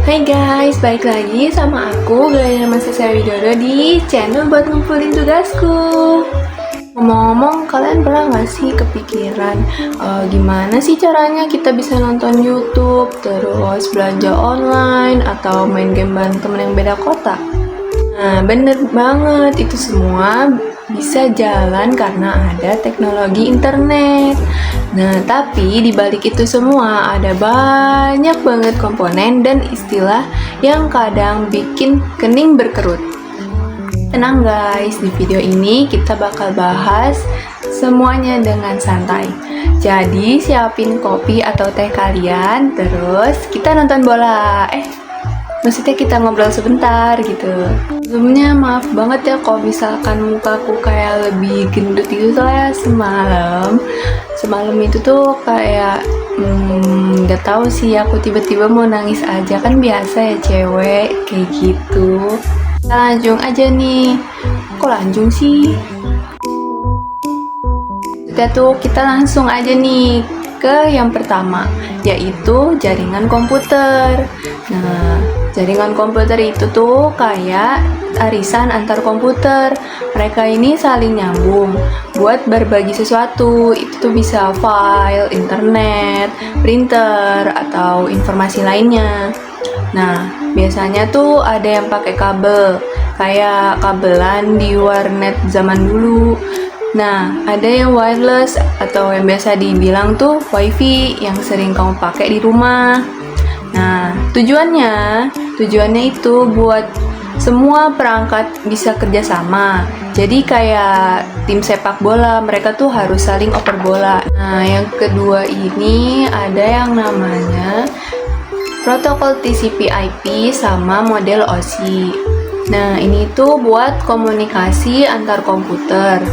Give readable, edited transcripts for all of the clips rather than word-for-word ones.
Hai guys, balik lagi sama aku Gaya Mahasiswa Widodo di channel buat ngumpulin tugasku. Ngomong-ngomong, kalian pernah gak sih kepikiran gimana sih caranya kita bisa nonton YouTube, terus belanja online, atau main game bareng temen yang beda kota? Nah, bener banget, itu semua bisa jalan karena ada teknologi internet. Nah, tapi di balik itu semua ada banyak banget komponen dan istilah yang kadang bikin kening berkerut. Tenang guys, di video ini kita bakal bahas semuanya dengan santai. Jadi siapin kopi atau teh kalian, terus kita nonton bola. Maksudnya kita ngobrol sebentar gitu. Sebelumnya maaf banget ya kalau misalkan mukaku kayak lebih gendut gitu, soalnya semalam itu tuh kayak nggak tahu sih, aku tiba-tiba mau nangis aja, kan biasa ya cewek kayak gitu. Lanjut aja nih. Kok lanjut sih? Kita langsung aja nih ke yang pertama, yaitu jaringan komputer. Nah, jaringan komputer itu tuh kayak arisan antar komputer. Mereka ini saling nyambung buat berbagi sesuatu. Itu tuh bisa file, internet, printer, atau informasi lainnya. Nah, biasanya tuh ada yang pakai kabel, kayak kabelan di warnet zaman dulu. Nah, ada yang wireless atau yang biasa dibilang tuh wifi yang sering kamu pakai di rumah. Nah, tujuannya itu buat semua perangkat bisa kerjasama. Jadi kayak tim sepak bola, mereka tuh harus saling oper bola. Nah, yang kedua ini ada yang namanya protokol TCP/IP sama model OSI. Nah, ini tuh buat komunikasi antar komputer.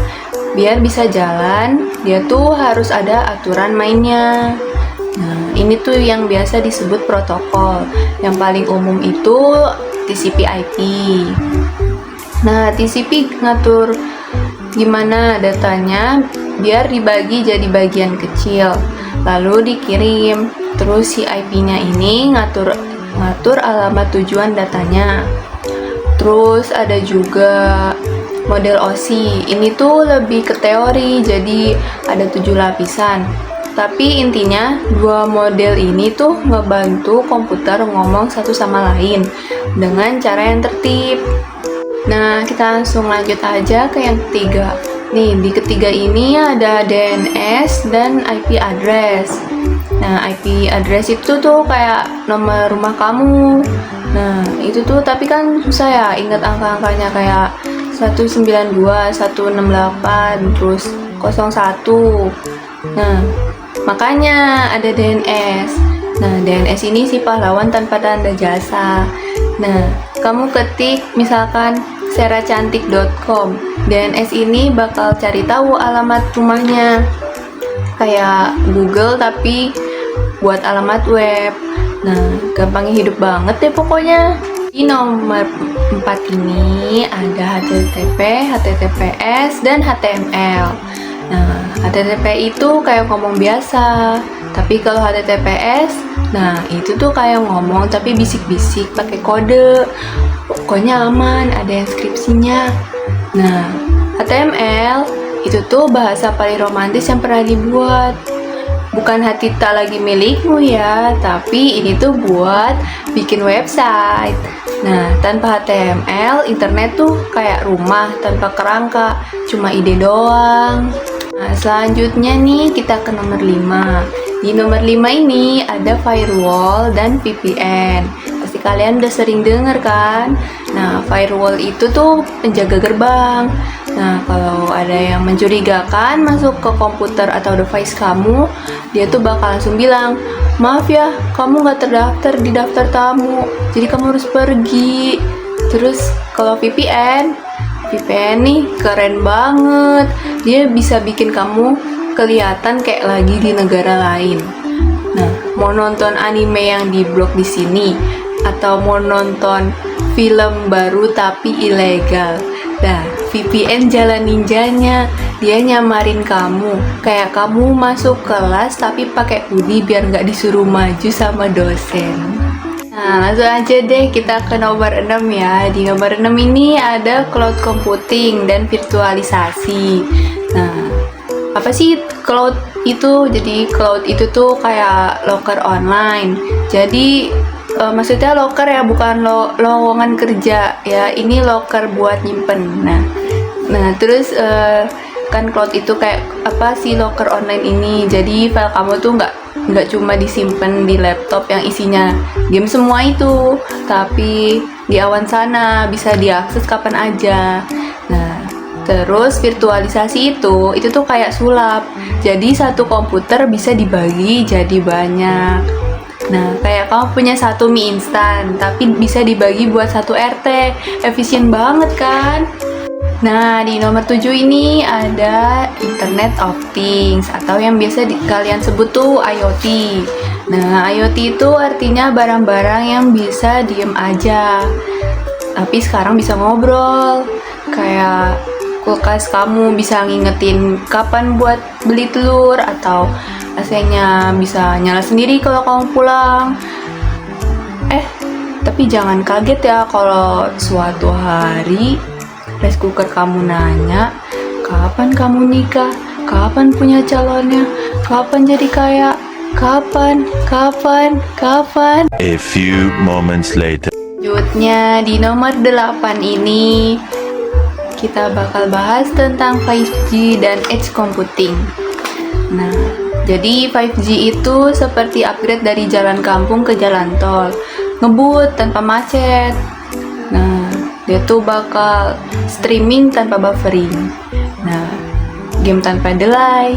Biar bisa jalan, dia tuh harus ada aturan mainnya. Nah, ini tuh yang biasa disebut protokol. Yang paling umum itu TCP/IP. Nah, TCP ngatur gimana datanya biar dibagi jadi bagian kecil, lalu dikirim. Terus si IP-nya ini ngatur alamat tujuan datanya. Terus ada juga model OSI. Ini tuh lebih ke teori, jadi ada 7 lapisan. Tapi intinya dua model ini tuh ngebantu komputer ngomong satu sama lain dengan cara yang tertib. Nah, kita langsung lanjut aja ke yang ketiga. Nih, di ketiga ini ada DNS dan IP address. Nah, IP address itu tuh kayak nomor rumah kamu. Nah, itu tuh tapi kan susah ya ingat angka-angkanya, kayak 192, 168, terus 01. Nah, makanya ada DNS. Nah, DNS ini si pahlawan tanpa tanda jasa. Nah, kamu ketik misalkan seracantik.com. DNS ini bakal cari tahu alamat rumahnya. Kayak Google tapi buat alamat web. Nah, gampangnya hidup banget deh pokoknya. Di nomor 4 ini ada HTTP, HTTPS, dan HTML. Nah, HTTP itu kayak ngomong biasa. Tapi kalau HTTPS, nah itu tuh kayak ngomong tapi bisik-bisik pakai kode. Pokoknya aman, ada inskripsinya. Nah, HTML itu tuh bahasa paling romantis yang pernah dibuat. Bukan hati tak lagi milikmu ya, tapi ini tuh buat bikin website. Nah, tanpa HTML, internet tuh kayak rumah tanpa kerangka, cuma ide doang. Nah, selanjutnya nih kita ke nomor 5. Di nomor 5 ini ada firewall dan VPN. Pasti kalian udah sering denger kan? Nah, firewall itu tuh penjaga gerbang. Nah, kalau ada yang mencurigakan masuk ke komputer atau device kamu, dia tuh bakal langsung bilang, maaf ya, kamu gak terdaftar di daftar tamu, jadi kamu harus pergi. Terus kalau VPN nih keren banget. Dia bisa bikin kamu kelihatan kayak lagi di negara lain. Nah, mau nonton anime yang diblok di sini, atau mau nonton film baru tapi ilegal. Nah, VPN jalan ninjanya, dia nyamarin kamu kayak kamu masuk kelas tapi pakai hoodie biar nggak disuruh maju sama dosen. Nah, langsung aja deh kita ke nomor 6 ya. Di nomor 6 ini ada cloud computing dan virtualisasi. Nah, apa sih cloud itu? Jadi cloud itu tuh kayak loker online. Jadi maksudnya loker ya, bukan lowongan kerja ya. Ini loker buat nyimpen. Nah terus kan cloud itu kayak apa sih loker online ini? Jadi file kamu tuh nggak cuma disimpan di laptop yang isinya game semua itu, tapi di awan sana bisa diakses kapan aja. Nah, terus virtualisasi itu tuh kayak sulap. Jadi satu komputer bisa dibagi jadi banyak. Nah, kayak kamu punya satu mie instan, tapi bisa dibagi buat satu RT. Efisien banget kan? Nah, di nomor 7 ini ada Internet of Things atau yang biasa kalian sebut tuh IoT. Nah, IoT itu artinya barang-barang yang bisa diem aja, tapi sekarang bisa ngobrol. Kayak kulkas kamu bisa ngingetin kapan buat beli telur, atau AC-nya bisa nyala sendiri kalau kamu pulang. Tapi jangan kaget ya kalau suatu hari rice cooker kamu nanya, kapan kamu nikah? Kapan punya calonnya? Kapan jadi kaya? Kapan? A few moments later. Selanjutnya di nomor 8 ini kita bakal bahas tentang 5G dan edge computing. Nah, jadi 5G itu seperti upgrade dari jalan kampung ke jalan tol, ngebut tanpa macet. Nah, dia tuh bakal streaming tanpa buffering. Nah, game tanpa delay,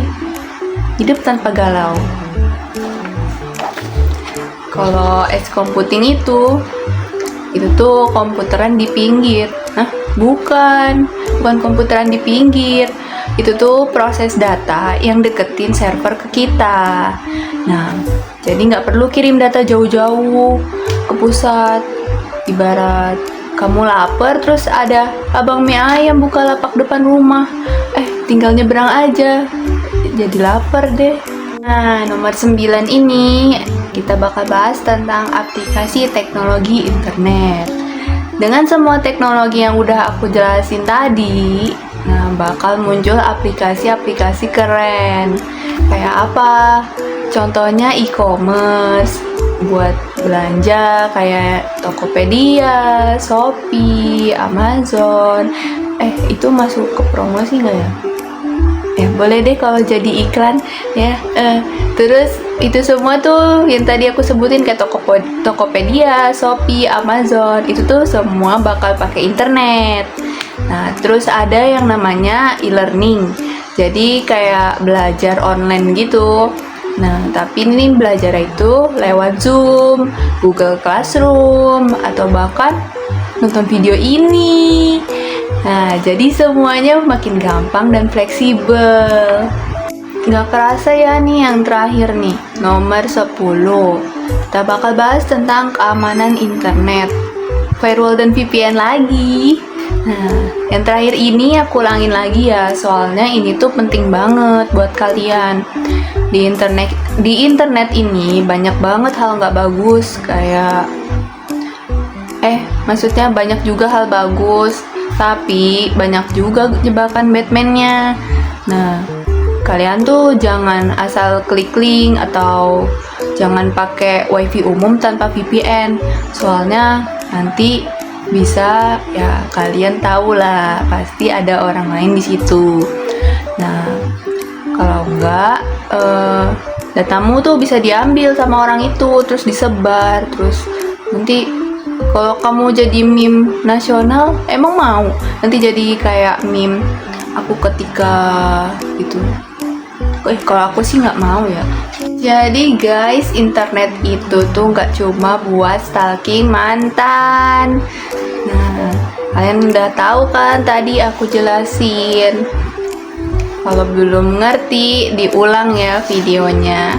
hidup tanpa galau. Kalau edge computing itu tuh komputeran di pinggir. Bukan komputeran di pinggir. Itu tuh proses data yang deketin server ke kita. Nah, jadi nggak perlu kirim data jauh-jauh ke pusat. Ibarat kamu lapar terus ada abang mie ayam buka lapak depan rumah, tinggal nyebrang aja, jadi lapar deh. Nah, nomor 9 ini kita bakal bahas tentang aplikasi teknologi internet. Dengan semua teknologi yang udah aku jelasin tadi, nah bakal muncul aplikasi-aplikasi keren. Kayak apa? Contohnya e-commerce, buat belanja kayak Tokopedia, Shopee, Amazon. Itu masuk ke promosi nggak ya? Boleh deh kalau jadi iklan ya. Terus itu semua tuh yang tadi aku sebutin kayak Tokopedia, Shopee, Amazon, itu tuh semua bakal pakai internet. Nah, terus ada yang namanya e-learning. Jadi kayak belajar online gitu. Nah, tapi ini belajar itu lewat Zoom, Google Classroom, atau bahkan nonton video ini. Nah, jadi semuanya makin gampang dan fleksibel. Nggak kerasa ya nih yang terakhir nih, nomor 10. Kita bakal bahas tentang keamanan internet, firewall dan VPN lagi. Nah, yang terakhir ini aku ulangin lagi ya, soalnya ini tuh penting banget buat kalian. Di internet ini banyak banget hal nggak bagus, kayak maksudnya banyak juga hal bagus, tapi banyak juga jebakan Batman-nya. Nah, kalian tuh jangan asal klik link atau jangan pakai wifi umum tanpa VPN, soalnya nanti bisa ya kalian tahu lah, pasti ada orang lain di situ. Nah, kalau enggak datamu tuh bisa diambil sama orang itu terus disebar, terus nanti kalau kamu jadi meme nasional, emang mau nanti jadi kayak meme aku ketika itu. Kalau aku sih nggak mau ya. Jadi guys, internet itu tuh nggak cuma buat stalking mantan. Nah, kalian udah tahu kan tadi aku jelasin. Kalau belum ngerti, diulang ya videonya.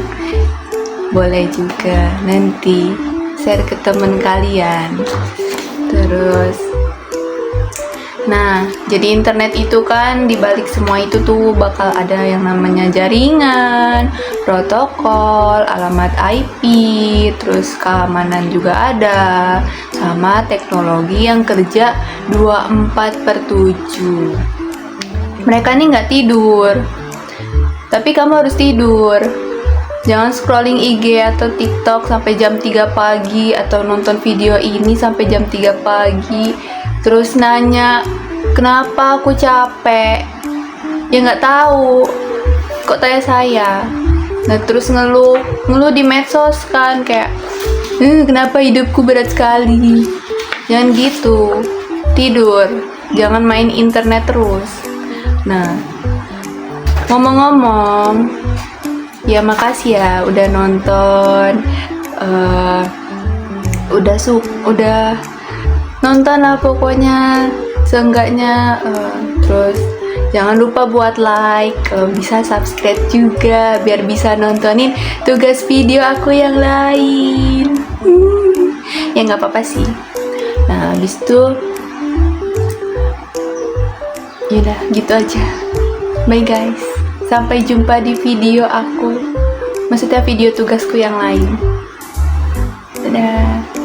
Boleh juga nanti share ke temen kalian. Terus, nah, jadi internet itu kan dibalik semua itu tuh bakal ada yang namanya jaringan, protokol, alamat IP, terus keamanan juga ada, sama teknologi yang kerja 24/7. Mereka nih nggak tidur, tapi kamu harus tidur. Jangan scrolling IG atau TikTok sampai jam 3 pagi atau nonton video ini sampai jam 3 pagi. Terus nanya, kenapa aku capek? Ya nggak tahu. Kok tanya saya? Nah terus ngeluh di medsos kan kayak, kenapa hidupku berat sekali? Jangan gitu. Tidur. Jangan main internet terus. Nah, ngomong-ngomong, ya makasih ya udah nonton, udah nonton lah pokoknya, seenggaknya. Terus jangan lupa buat like, bisa subscribe juga biar bisa nontonin tugas video aku yang lain. Ya nggak apa-apa sih. Nah habis itu, yaudah gitu aja. Bye guys. Sampai jumpa di video aku. Maksudnya video tugasku yang lain. Dadah.